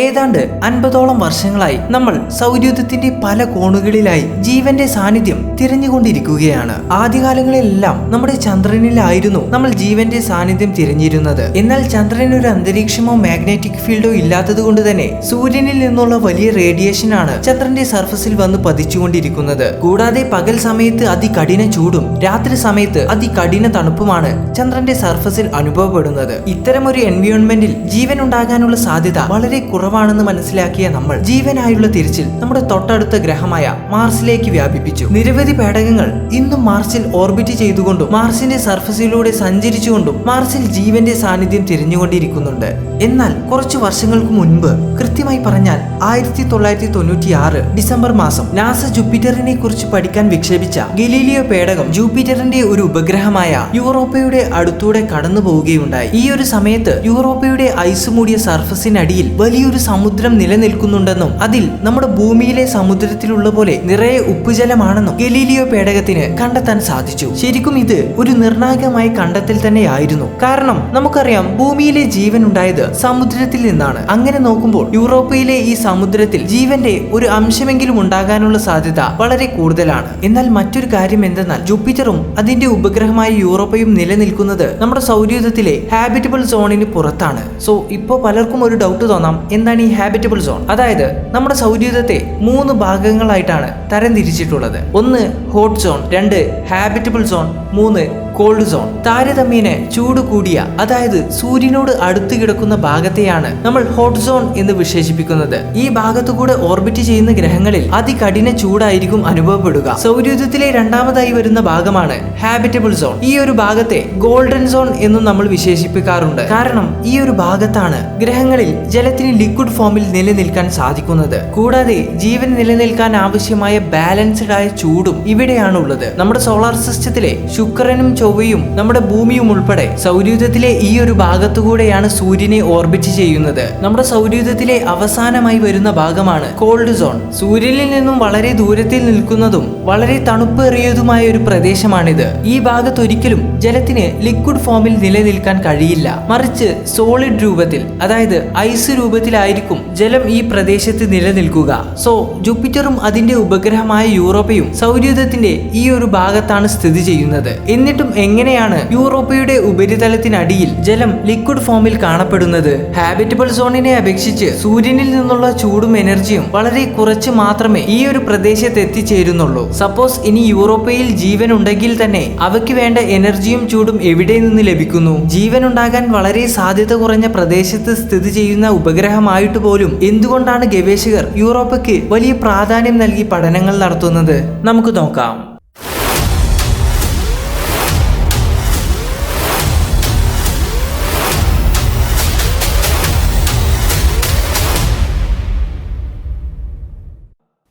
ഏതാണ്ട് 50ഓളം വർഷങ്ങളായി നമ്മൾ സൗരയൂഥത്തിന്റെ പല കോണുകളിലായി ജീവന്റെ സാന്നിധ്യം തിരഞ്ഞുകൊണ്ടിരിക്കുകയാണ്. ആദ്യകാലങ്ങളിലെല്ലാം നമ്മുടെ ചന്ദ്രനിലായിരുന്നു നമ്മൾ ജീവന്റെ സാന്നിധ്യം തിരഞ്ഞിരുന്നത്. എന്നാൽ ചന്ദ്രന് ഒരു അന്തരീക്ഷമോ മാഗ്നറ്റിക് ഫീൽഡോ ഇല്ലാത്തത് കൊണ്ട് തന്നെ സൂര്യനിൽ നിന്നുള്ള വലിയ റേഡിയേഷനാണ് ചന്ദ്രന്റെ സർഫസിൽ വന്ന് പതിച്ചുകൊണ്ടിരിക്കുന്നത്. കൂടാതെ പകൽ സമയത്ത് അതികഠിന ചൂടും രാത്രി സമയത്ത് അതികഠിന തണുപ്പുമാണ് ചന്ദ്രന്റെ സർഫസിൽ അനുഭവപ്പെടുന്നത്. ഇത്തരമൊരു എൻവയോൺമെന്റിൽ ജീവൻ ഉണ്ടാകാനുള്ള സാധ്യത വളരെ കുറവാണെന്ന് മനസ്സിലാക്കിയ നമ്മൾ ജീവനായുള്ള തിരച്ചിൽ നമ്മുടെ തൊട്ടടുത്ത ഗ്രഹമായ മാർസിലേക്ക് വ്യാപിപ്പിച്ചു. നിരവധി പേടകങ്ങൾ ഇന്നും മാർസിൽ ഓർബിറ്റ് ചെയ്തുകൊണ്ടും മാർസിന്റെ സർഫസിലൂടെ സഞ്ചരിച്ചുകൊണ്ടും മാർസിൽ ജീവന്റെ സാന്നിധ്യം തിരഞ്ഞുകൊണ്ടിരിക്കുന്നുണ്ട്. എന്നാൽ കുറച്ചു വർഷങ്ങൾക്ക് മുൻപ്, കൃത്യമായി പറഞ്ഞാൽ 1996 ഡിസംബർ മാസം, നാസ ജൂപ്പിറ്ററിനെ കുറിച്ച് പഠിക്കാൻ വിക്ഷേപിച്ച ഗലീലിയോ പേടകം ജൂപ്പിറ്ററിന്റെ ഒരു ഉപഗ്രഹമായ യൂറോപ്പയുടെ അടുത്തൂടെ കടന്നു പോവുകയുണ്ടായി. ഈ ഒരു സമയത്ത് യൂറോപ്പയുടെ ഐസ് മൂടിയ സർഫസിനടിയിൽ വലിയൊരു സമുദ്രം നിലനിൽക്കുന്നുണ്ടെന്നും അതിൽ നമ്മുടെ ഭൂമിയിലെ സമുദ്രത്തിലുള്ള പോലെ നിറയെ ഉപ്പുജലമാണെന്നും ഗലീലിയോ പേടകത്തിന് കണ്ടെത്താൻ സാധിച്ചു. ശരിക്കും ഇത് ഒരു നിർണായകമായ കണ്ടെത്തൽ തന്നെയായിരുന്നു. കാരണം നമുക്കറിയാം, ഭൂമിയിലെ ജീവൻ ഉണ്ടായത് സമുദ്രത്തിൽ നിന്നാണ്. അങ്ങനെ നോക്കുമ്പോൾ യൂറോപ്പയിലെ ഈ സമുദ്രത്തിൽ ജീവന്റെ ഒരു അംശമെങ്കിലും ഉണ്ടാകാനുള്ള സാധ്യത വളരെ കൂടുതലാണ്. എന്നാൽ മറ്റൊരു കാര്യം എന്തെന്നാൽ, ജൂപ്പിറ്ററും അതിന്റെ ഉപഗ്രഹമായ യൂറോപ്പയും നിലനിൽക്കുന്നത് നമ്മുടെ സൗരയൂഥത്തിലെ ഹാബിറ്റബിൾ സോണിന് പുറത്താണ്. സോ ഇപ്പോൾ പലർക്കും ഒരു ഡൗട്ട് തോന്നാം, എന്താണ് ഈ ഹാബിറ്റബിൾ സോൺ? അതായത് നമ്മുടെ സൗരയൂഥത്തെ 3 ഭാഗങ്ങളായിട്ടാണ് തരംതിരിച്ചിട്ടുള്ളത്. 1 hot zone, 2 habitable zone, 3 cold zone. താരതമ്യേന ചൂട് കൂടിയ, അതായത് സൂര്യനോട് അടുത്ത് കിടക്കുന്ന ഭാഗത്തെയാണ് നമ്മൾ ഹോട്ട് സോൺ എന്ന് വിശേഷിപ്പിക്കുന്നത്. ഈ ഭാഗത്തുകൂടെ ഓർബിറ്റ് ചെയ്യുന്ന ഗ്രഹങ്ങളിൽ അതികഠിന ചൂടായിരിക്കും അനുഭവപ്പെടുക. സൗരയൂഥത്തിലെ രണ്ടാമതായി വരുന്ന ഭാഗമാണ് ഹാബിറ്റബിൾ സോൺ. ഈ ഒരു ഭാഗത്തെ ഗോൾഡൻ സോൺ എന്നും നമ്മൾ വിശേഷിപ്പിക്കാറുണ്ട്. കാരണം ഈ ഒരു ഭാഗത്താണ് ഗ്രഹങ്ങളിൽ ജലത്തിന് ലിക്വിഡ് ഫോമിൽ നിലനിൽക്കാൻ സാധിക്കുന്നത്. കൂടാതെ ജീവൻ നിലനിൽക്കാൻ ആവശ്യമായ ബാലൻസ്ഡ് ആയ ചൂടും ഇവിടെയാണുള്ളത്. നമ്മുടെ സോളാർ സിസ്റ്റത്തിലെ ശുക്രനും ചൊവ്വയും നമ്മുടെ ഭൂമിയും ഉൾപ്പെടെ സൗരയൂഥത്തിലെ ഈ ഒരു ഭാഗത്തുകൂടെയാണ് സൂര്യനെ ഓർബിറ്റ് ചെയ്യുന്നത്. നമ്മുടെ സൗരയൂഥത്തിലെ അവസാനമായി വരുന്ന ഭാഗമാണ് കോൾഡ് സോൺ. സൂര്യനിൽ നിന്നും വളരെ ദൂരത്തിൽ നിൽക്കുന്നതും വളരെ തണുപ്പേറിയതുമായ ഒരു പ്രദേശമാണിത്. ഈ ഭാഗത്ത് ഒരിക്കലും ജലത്തിന് ലിക്വിഡ് ഫോമിൽ നിലനിൽക്കാൻ കഴിയില്ല. മറിച്ച് സോളിഡ് രൂപത്തിൽ, അതായത് ഐസ് രൂപത്തിലായിരിക്കും ജലം ഈ പ്രദേശത്ത് നിലനിൽക്കുക. സോ ജൂപ്പിറ്ററും അതിന്റെ ഉപഗ്രഹമായ യൂറോപ്പയും സൗരയൂഥത്തിന്റെ ഈ ഒരു ഭാഗത്താണ് സ്ഥിതി ചെയ്യുന്നത്. എന്നിട്ടും എങ്ങനെയാണ് യൂറോപ്പയുടെ ഉപരിതലത്തിനടിയിൽ ജലം ലിക്വിഡ് ഫോമിൽ കാണപ്പെടുന്നത്? ഹാബിറ്റബിൾ സോണിനെ അപേക്ഷിച്ച് സൂര്യനിൽ നിന്നുള്ള ചൂടും എനർജിയും വളരെ കുറച്ച് മാത്രമേ ഈ ഒരു പ്രദേശത്ത് എത്തിച്ചേരുന്നുള്ളൂ. സപ്പോസ് ഇനി യൂറോപ്പയിൽ ജീവൻ ഉണ്ടെങ്കിൽ തന്നെ അവയ്ക്ക് വേണ്ട എനർജിയും ചൂടും എവിടെ നിന്ന് ലഭിക്കുന്നു? ജീവൻ ഉണ്ടാകാൻ വളരെ സാധ്യത കുറഞ്ഞ പ്രദേശത്ത് സ്ഥിതി ചെയ്യുന്ന ഉപഗ്രഹമായിട്ട് പോലും എന്തുകൊണ്ടാണ് ഗവേഷകർ യൂറോപ്പയ്ക്ക് വലിയ പ്രാധാന്യം നൽകി പഠനങ്ങൾ നടത്തുന്നത്? നമുക്ക് നോക്കാം.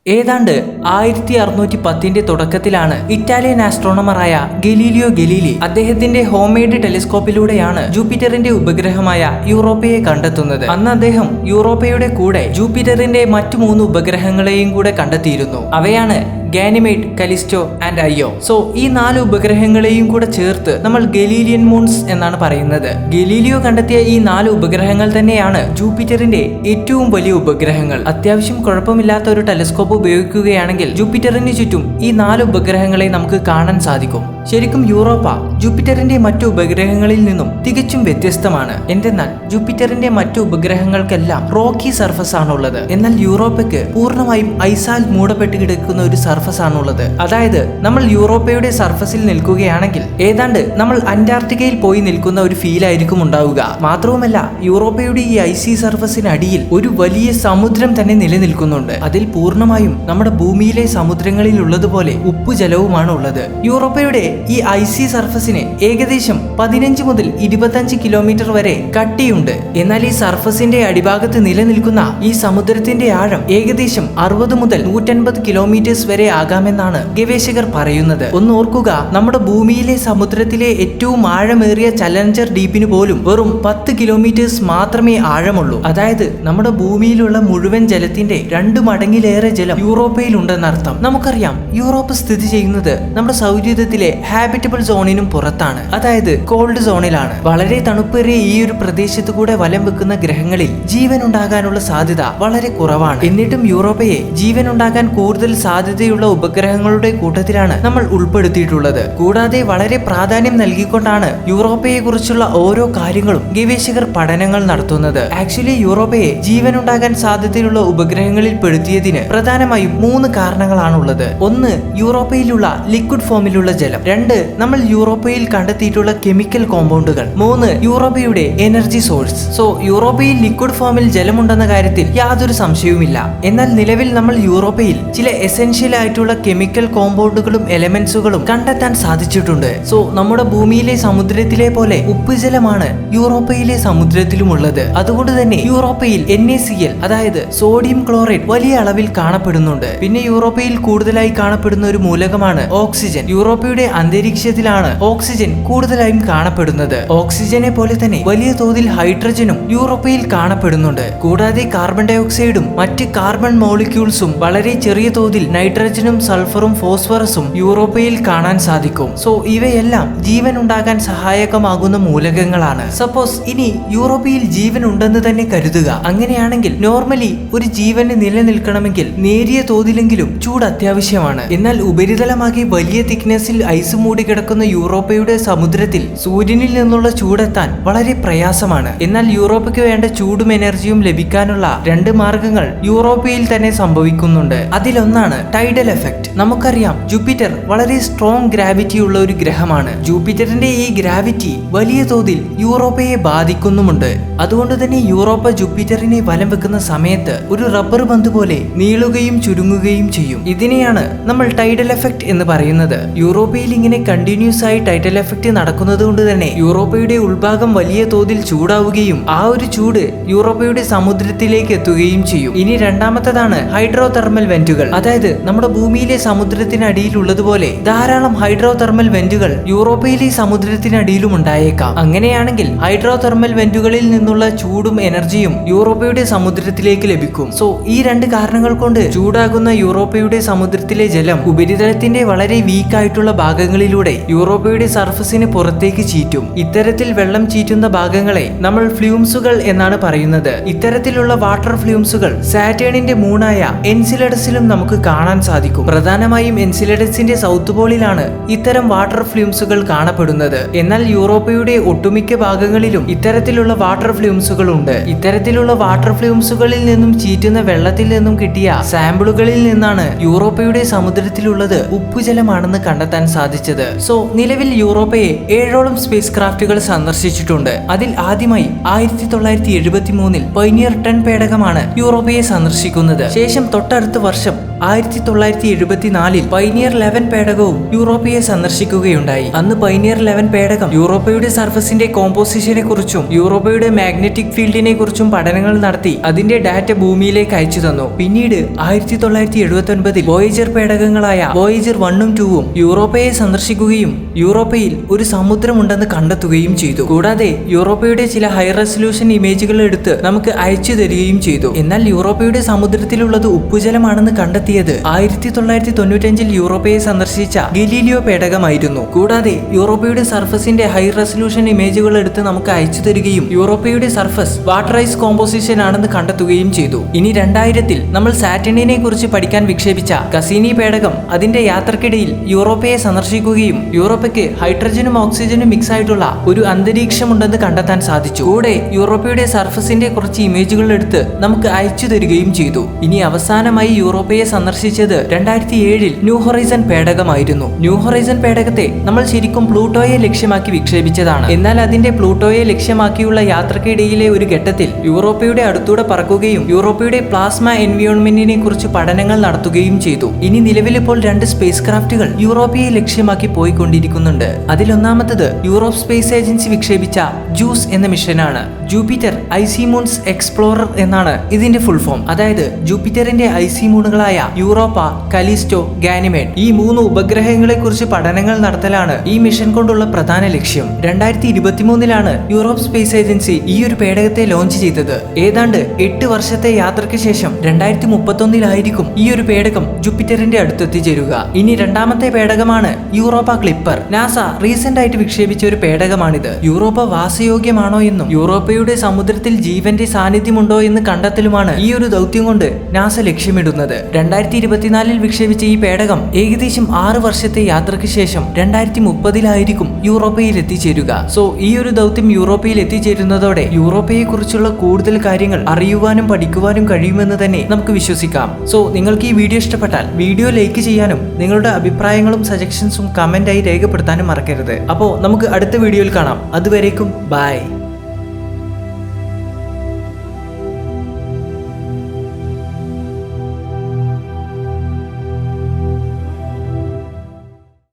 ഏതാണ്ട് 1610 തുടക്കത്തിലാണ് ഇറ്റാലിയൻ ആസ്ട്രോണമറായ ഗലീലിയോ ഗലീലി അദ്ദേഹത്തിന്റെ ഹോംമെയ്ഡ് ടെലിസ്കോപ്പിലൂടെയാണ് ജൂപ്പിറ്ററിന്റെ ഉപഗ്രഹമായ യൂറോപ്പയെ കണ്ടെത്തുന്നത്. അന്ന് അദ്ദേഹം യൂറോപ്പയുടെ കൂടെ ജൂപ്പിറ്ററിന്റെ മറ്റു 3 ഉപഗ്രഹങ്ങളെയും കൂടെ കണ്ടെത്തിയിരുന്നു. അവയാണ് ഗാനിമേഡ്, കലിസ്റ്റോ ആൻഡ് അയ്യോ. സോ ഈ 4 ഉപഗ്രഹങ്ങളെയും കൂടെ ചേർത്ത് നമ്മൾ ഗലീലിയൻ മൂൺസ് എന്നാണ് പറയുന്നത്. ഗലീലിയോ കണ്ടെത്തിയ ഈ 4 ഉപഗ്രഹങ്ങൾ തന്നെയാണ് ജൂപ്പിറ്ററിന്റെ ഏറ്റവും വലിയ ഉപഗ്രഹങ്ങൾ. അത്യാവശ്യം കുഴപ്പമില്ലാത്ത ഒരു ടെലിസ്കോപ്പ് ഉപയോഗിക്കുകയാണെങ്കിൽ ജൂപ്പിറ്ററിന് ചുറ്റും ഈ 4 ഉപഗ്രഹങ്ങളെ നമുക്ക് കാണാൻ സാധിക്കും. ശരിക്കും യൂറോപ്പ ജൂപ്പിറ്ററിന്റെ മറ്റു ഉപഗ്രഹങ്ങളിൽ നിന്നും തികച്ചും വ്യത്യസ്തമാണ്. എന്തെന്നാൽ ജൂപ്പിറ്ററിന്റെ മറ്റു ഉപഗ്രഹങ്ങൾക്കെല്ലാം റോക്കി സർഫസ് ആണുള്ളത്. എന്നാൽ യൂറോപ്പയ്ക്ക് പൂർണ്ണമായും ഐസാൽ മൂടപ്പെട്ട് കിടക്കുന്ന ഒരു സർഫസ് ആണുള്ളത്. അതായത് നമ്മൾ യൂറോപ്പയുടെ സർഫസിൽ നിൽക്കുകയാണെങ്കിൽ ഏതാണ്ട് നമ്മൾ അന്റാർട്ടിക്കയിൽ പോയി നിൽക്കുന്ന ഒരു ഫീൽ ആയിരിക്കും ഉണ്ടാവുക. മാത്രവുമല്ല, യൂറോപ്പയുടെ ഈ ഐസി സർഫസിനടിയിൽ ഒരു വലിയ സമുദ്രം തന്നെ നിലനിൽക്കുന്നുണ്ട്. അതിൽ പൂർണ്ണമായും നമ്മുടെ ഭൂമിയിലെ സമുദ്രങ്ങളിൽ ഉള്ളതുപോലെ ഉപ്പുജലവുമാണ് ഉള്ളത്. യൂറോപ്പയുടെ ഈ ഐസി സർഫസിന് ഏകദേശം 15 മുതൽ 25 കിലോമീറ്റർ വരെ കട്ടിയുണ്ട്. എന്നാൽ ഈ സർഫസിന്റെ അടിഭാഗത്ത് നിലനിൽക്കുന്ന ഈ സമുദ്രത്തിന്റെ ആഴം ഏകദേശം 60 മുതൽ 150 കിലോമീറ്റേഴ്സ് വരെ ആകാമെന്നാണ് ഗവേഷകർ പറയുന്നത്. ഒന്ന് ഓർക്കുക, നമ്മുടെ ഭൂമിയിലെ സമുദ്രത്തിലെ ഏറ്റവും ആഴമേറിയ ചലഞ്ചർ ഡീപ്പിന് പോലും വെറും 10 കിലോമീറ്റേഴ്സ് മാത്രമേ ആഴമുള്ളൂ. അതായത് നമ്മുടെ ഭൂമിയിലുള്ള മുഴുവൻ ജലത്തിന്റെ 2 മടങ്ങിലേറെ ജലം യൂറോപ്പയിൽ ഉണ്ടെന്നർത്ഥം. നമുക്കറിയാം, യൂറോപ്പ് സ്ഥിതി ചെയ്യുന്നത് നമ്മുടെ സൗരയൂഥത്തിലെ ഹാബിറ്റബിൾ സോണിനും പുറത്താണ്, അതായത് കോൾഡ് സോണിലാണ്. വളരെ തണുപ്പേറിയ ഈ ഒരു പ്രദേശത്ത് കൂടെ വലം വെക്കുന്ന ഗ്രഹങ്ങളിൽ ജീവൻ ഉണ്ടാകാനുള്ള സാധ്യത വളരെ കുറവാണ്. എന്നിട്ടും യൂറോപ്പയെ ജീവൻ ഉണ്ടാകാൻ കൂടുതൽ സാധ്യതയുള്ള ഉപഗ്രഹങ്ങളുടെ കൂട്ടത്തിലാണ് നമ്മൾ ഉൾപ്പെടുത്തിയിട്ടുള്ളത്. കൂടാതെ വളരെ പ്രാധാന്യം നൽകിക്കൊണ്ടാണ് യൂറോപ്പയെ കുറിച്ചുള്ള ഓരോ കാര്യങ്ങളും ഗവേഷകർ പഠനങ്ങൾ നടത്തുന്നത്. ആക്ച്വലി യൂറോപ്പയെ ജീവൻ ഉണ്ടാകാൻ സാധ്യതയുള്ള ഉപഗ്രഹങ്ങളിൽ പെടുത്തിയതിന് പ്രധാനമായും 3 കാരണങ്ങളാണുള്ളത്. 1, യൂറോപ്പയിലുള്ള ലിക്വിഡ് ഫോമിലുള്ള ജലം. 2, നമ്മൾ യൂറോപ്പയിൽ കണ്ടെത്തിയിട്ടുള്ള കെമിക്കൽ കോമ്പൗണ്ടുകൾ. 3, യൂറോപ്പയുടെ എനർജി സോഴ്സ്. സോ യൂറോപ്പയിൽ ലിക്വിഡ് ഫോമിൽ ജലമുണ്ടെന്ന കാര്യത്തിൽ യാതൊരു സംശയവുമില്ല. എന്നാൽ നിലവിൽ നമ്മൾ യൂറോപ്പയിൽ ചില എസെൻഷ്യൽ ആയിട്ടുള്ള കെമിക്കൽ കോമ്പൗണ്ടുകളും എലമെന്റ്സുകളും കണ്ടെത്താൻ സാധിച്ചിട്ടുണ്ട്. സോ നമ്മുടെ ഭൂമിയിലെ സമുദ്രത്തിലെ പോലെ ഉപ്പുജലമാണ് യൂറോപ്പയിലെ സമുദ്രത്തിലുമുള്ളത്. അതുകൊണ്ട് തന്നെ യൂറോപ്പയിൽ NaCl, അതായത് സോഡിയം ക്ലോറൈഡ് വലിയ അളവിൽ കാണപ്പെടുന്നുണ്ട്. പിന്നെ യൂറോപ്പയിൽ കൂടുതലായി കാണപ്പെടുന്ന ഒരു മൂലകമാണ് ഓക്സിജൻ. യൂറോപ്പയുടെ അന്തരീക്ഷത്തിലാണ് ഓക്സിജൻ കൂടുതലായും കാണപ്പെടുന്നത്. ഓക്സിജനെ പോലെ തന്നെ വലിയ തോതിൽ ഹൈഡ്രജനും യൂറോപ്പയിൽ കാണപ്പെടുന്നുണ്ട്. കൂടാതെ കാർബൺ ഡൈ ഓക്സൈഡും മറ്റ് കാർബൺ മോളിക്യൂൾസും വളരെ ചെറിയ തോതിൽ നൈട്രജനും സൾഫറും ഫോസ്ഫറസും യൂറോപ്പയിൽ കാണാൻ സാധിക്കും. സോ ഇവയെല്ലാം ജീവൻ ഉണ്ടാകാൻ സഹായകമാകുന്ന മൂലകങ്ങളാണ്. സപ്പോസ് ഇനി യൂറോപ്പയിൽ ജീവൻ ഉണ്ടെന്ന് തന്നെ കരുതുക. അങ്ങനെയാണെങ്കിൽ നോർമലി ഒരു ജീവന് നിലനിൽക്കണമെങ്കിൽ നേരിയ തോതിലെങ്കിലും ചൂട് അത്യാവശ്യമാണ്. എന്നാൽ ഉപരിതലമാകെ വലിയ തിക്നെസ്സിൽ ഐസ് മൂടി കിടക്കുന്ന യൂറോപ്പയുടെ സമുദ്രത്തിൽ സൂര്യനിൽ നിന്നുള്ള ചൂടെത്താൻ വളരെ പ്രയാസമാണ്. എന്നാൽ യൂറോപ്പയ്ക്ക് വേണ്ട ചൂടും എനർജിയും ലഭിക്കാനുള്ള 2 മാർഗങ്ങൾ യൂറോപ്പയിൽ തന്നെ സംഭവിക്കുന്നുണ്ട്. അതിലൊന്നാണ് ടൈഡൽ എഫക്ട്. നമുക്കറിയാം ജൂപ്പിറ്റർ വളരെ സ്ട്രോങ് ഗ്രാവിറ്റി ഉള്ള ഒരു ഗ്രഹമാണ്. ജൂപ്പിറ്ററിന്റെ ഈ ഗ്രാവിറ്റി വലിയ തോതിൽ യൂറോപ്പയെ ബാധിക്കുന്നുമുണ്ട്. അതുകൊണ്ട് തന്നെ യൂറോപ്പ ജൂപ്പിറ്ററിനെ വലം വെക്കുന്ന സമയത്ത് ഒരു റബ്ബർ പന്ത് പോലെ നീളുകയും ചുരുങ്ങുകയും ചെയ്യും. ഇതിനെയാണ് നമ്മൾ ടൈഡൽ എഫക്ട് എന്ന് പറയുന്നത്. യൂറോപ്പയിൽ ഇങ്ങനെ കണ്ടിന്യൂസ് ആയി ടൈഡൽ എഫക്ട് നടക്കുന്നത് കൊണ്ട് തന്നെ യൂറോപ്പയുടെ ഉൾഭാഗം വലിയ തോതിൽ ചൂടാവുകയും ആ ഒരു ചൂട് യൂറോപ്പയുടെ സമുദ്രത്തിലേക്ക് എത്തുകയും ചെയ്യും. ഇനി രണ്ടാമത്തേതാണ് ഹൈഡ്രോ തെർമൽ വെന്റുകൾ. അതായത് നമ്മുടെ ഭൂമിയിലെ സമുദ്രത്തിനടിയിലുള്ളതുപോലെ ധാരാളം ഹൈഡ്രോ തെർമൽ വെന്റുകൾ യൂറോപ്പയിലെ സമുദ്രത്തിനടിയിലും ഉണ്ടായേക്കാം. അങ്ങനെയാണെങ്കിൽ ഹൈഡ്രോ തെർമൽ വെന്റുകളിൽ നിന്നുള്ള ചൂടും എനർജിയും യൂറോപ്പയുടെ സമുദ്രത്തിലേക്ക് ലഭിക്കും. സോ ഈ 2 കാരണങ്ങൾ കൊണ്ട് ചൂടാകുന്ന യൂറോപ്പയുടെ സമുദ്രത്തിലെ ജലം ഉപരിതലത്തിന്റെ വളരെ വീക്ക് ആയിട്ടുള്ള ഭാഗങ്ങളിലൂടെ യൂറോപ്പയുടെ സർഫസിന് പുറത്തേക്ക് ചീറ്റും. ഇത്തരത്തിൽ വെള്ളം ചീറ്റുന്ന ഭാഗങ്ങളെ നമ്മൾ ഫ്ലൂംസുകൾ എന്നാണ് പറയുന്നത്. ഇത്തരത്തിലുള്ള വാട്ടർ ഫ്ലൂംസുകൾ സാറ്റേണിന്റെ മൂണായ എൻസിലഡസിലും നമുക്ക് കാണാൻ സാധിക്കും. പ്രധാനമായും എൻസിലഡസിന്റെ സൗത്ത് പോളിലാണ് ഇത്തരം വാട്ടർ ഫ്ലൂംസുകൾ കാണപ്പെടുന്നത്. എന്നാൽ യൂറോപ്പയുടെ ഒട്ടുമിക്ക ഭാഗങ്ങളിലും ഇത്തരത്തിലുള്ള വാട്ടർ ഫ്ലൂംസുകൾ ഉണ്ട്. ഇത്തരത്തിലുള്ള വാട്ടർ ഫ്ലൂംസുകളിൽ നിന്നും ചീറ്റുന്ന വെള്ളത്തിൽ നിന്നും കിട്ടിയ സാമ്പിളുകളിൽ നിന്നാണ് യൂറോപ്പയുടെ സമുദ്രത്തിലുള്ളത് ഉപ്പുജലമാണെന്ന് കണ്ടെത്താൻ സാധിച്ചത്. സോ നിലവിൽ യൂറോപ്പയെ 7ഓളം സ്പേസ് ക്രാഫ്റ്റുകൾ സന്ദർശിച്ചിട്ടുണ്ട്. അതിൽ ആദ്യമായി 1973 പൈനിയർ 10 പേടകമാണ് യൂറോപ്പയെ സന്ദർശിക്കുന്നത്. ശേഷം തൊട്ടടുത്ത വർഷം 1974 പൈനിയർ 11 പേടകവും യൂറോപ്പയെ സന്ദർശിക്കുകയുണ്ടായി. അന്ന് പൈനിയർ 11 പേടകം യൂറോപ്പയുടെ സർഫസിന്റെ കോമ്പോസിഷനെ കുറിച്ചും യൂറോപ്പയുടെ മാഗ്നറ്റിക് ഫീൽഡിനെ കുറിച്ചും പഠനങ്ങൾ നടത്തി അതിന്റെ ഡാറ്റ ഭൂമിയിലേക്ക് അയച്ചു തന്നു. പിന്നീട് 1979 വോയേജർ പേടകങ്ങളായ വോയേജർ 1ഉം 2ഉം യൂറോപ്പയെ സന്ദർശിക്കുകയും യൂറോപ്പയിൽ ഒരു സമുദ്രമുണ്ടെന്ന് കണ്ടെത്തുകയും ചെയ്തു. കൂടാതെ യൂറോപ്പയുടെ ചില ഹൈ റെസല്യൂഷൻ ഇമേജുകൾ എടുത്ത് നമുക്ക് അയച്ചു തരികയും ചെയ്തു. എന്നാൽ യൂറോപ്പയുടെ സമുദ്രത്തിലുള്ളത് ഉപ്പുജലമാണെന്ന് കണ്ടെത്തിയത് 1995 യൂറോപ്പയെ സന്ദർശിച്ച ഗലീലിയോ പേടകമായിരുന്നു. കൂടാതെ യൂറോപ്പയുടെ സർഫസിന്റെ ഹൈ റെസല്യൂഷൻ ഇമേജുകൾ എടുത്ത് നമുക്ക് അയച്ചു തരികയും യൂറോപ്പയുടെ സർഫസ് വാട്ടർ ഐസ് കോമ്പോസിഷൻ ആണെന്ന് കണ്ടെത്തുകയും ചെയ്തു. ഇനി 2000 നമ്മൾ സാറ്റേണിനെ കുറിച്ച് പഠിക്കാൻ വിക്ഷേപിച്ച കസീനി പേടകം അതിന്റെ യാത്രക്കിടയിൽ യൂറോപ്പയെ സന്ദർശിക്കുകയും യൂറോപ്പയ്ക്ക് ഹൈഡ്രജനും ഓക്സിജനും മിക്സ് ആയിട്ടുള്ള ഒരു അന്തരീക്ഷമുണ്ടെന്ന് കണ്ടെത്താൻ സാധിച്ചു. കൂടെ യൂറോപ്പയുടെ സർഫസിന്റെ കുറച്ച് ഇമേജുകൾ എടുത്ത് നമുക്ക് അയച്ചു തരികയും ചെയ്തു. ഇനി അവസാനമായി യൂറോപ്പയെ സന്ദർശിച്ചത് 2007 ന്യൂ ഹൊറൈസൺ പേടകമായിരുന്നു. ന്യൂ ഹൊറൈസൺ പേടകത്തെ നമ്മൾ ശരിക്കും പ്ലൂട്ടോയെ ലക്ഷ്യമാക്കി വിക്ഷേപിച്ചതാണ്. എന്നാൽ അതിന്റെ പ്ലൂട്ടോയെ ലക്ഷ്യമാക്കിയുള്ള യാത്രക്കിടയിലെ ഒരു ഘട്ടത്തിൽ യൂറോപ്പയുടെ അടുത്തൂടെ പറക്കുകയും യൂറോപ്പയുടെ പ്ലാസ്മ എൻവിയോൺമെന്റിനെ കുറിച്ച് പഠനങ്ങൾ നടത്തുകയും ചെയ്തു. ഇനി നിലവിലിപ്പോൾ 2 സ്പേസ് ക്രാഫ്റ്റുകൾ യൂറോപ്പയെ ലക്ഷ്യമാക്കി പോയിക്കൊണ്ടിരിക്കുന്നുണ്ട്. അതിലൊന്നാമത്തത് യൂറോപ്പ് സ്പേസ് ഏജൻസി വിക്ഷേപിച്ച ജൂസ് എന്ന മിഷനാണ്. ജൂപ്പിറ്റർ ഐസി മൂൺസ് എക്സ്പ്ലോറർ എന്നാണ് ഇതിന്റെ ഫുൾ ഫോം. അതായത് ജൂപ്പിറ്ററിന്റെ ഐസി മൂണുകളായ യൂറോപ്പ, കലിസ്റ്റോ, ഗാനിമേഡ് ഈ 3 ഉപഗ്രഹങ്ങളെ കുറിച്ച് പഠനങ്ങൾ നടത്തലാണ് ഈ മിഷൻ കൊണ്ടുള്ള പ്രധാന ലക്ഷ്യം. 2023 യൂറോപ്പ് സ്പേസ് ഏജൻസി ഈ ഒരു പേടകത്തെ ലോഞ്ച് ചെയ്തത്. ഏതാണ്ട് 8 വർഷത്തെ യാത്രയ്ക്ക് ശേഷം 2031 ഈ ഒരു പേടകം ജൂപ്പിറ്ററിന്റെ അടുത്തെത്തിച്ചേരുക. ഇനി രണ്ടാമത്തെ പേടകമാണ് യൂറോപ്പ ക്ലിപ്പർ. നാസ റീസെന്റ് ആയിട്ട് വിക്ഷേപിച്ച ഒരു പേടകമാണിത്. യൂറോപ്പ വാസയോഗ്യമാണോ എന്നും യൂറോപ്പയുടെ സമുദ്രത്തിൽ ജീവന്റെ സാന്നിധ്യമുണ്ടോ എന്ന് കണ്ടെത്തലുമാണ് ഈ ഒരു ദൗത്യം കൊണ്ട് നാസ ലക്ഷ്യമിടുന്നത്. 2024 വിക്ഷേപിച്ച ഈ പേടകം ഏകദേശം 6 വർഷത്തെ യാത്രയ്ക്ക് ശേഷം 2030 യൂറോപ്പയിൽ എത്തിച്ചേരുക. സോ ഈ ഒരു ദൗത്യം യൂറോപ്പയിൽ എത്തിച്ചേരുന്നതോടെ യൂറോപ്പയെ കുറിച്ചുള്ള കൂടുതൽ കാര്യങ്ങൾ അറിയുവാനും പഠിക്കുവാനും കഴിയുമെന്ന് തന്നെ നമുക്ക് വിശ്വസിക്കാം. സോ നിങ്ങൾക്ക് ഈ വീഡിയോ ഇഷ്ടപ്പെട്ടാൽ വീഡിയോ ലൈക്ക് ചെയ്യാനും നിങ്ങളുടെ അഭിപ്രായങ്ങളും സജഷൻസും കമന്റായി രേഖപ്പെടുത്താനും മറക്കരുത്. അപ്പോൾ നമുക്ക് അടുത്ത വീഡിയോയിൽ കാണാം. അതുവരേക്കും ബൈ.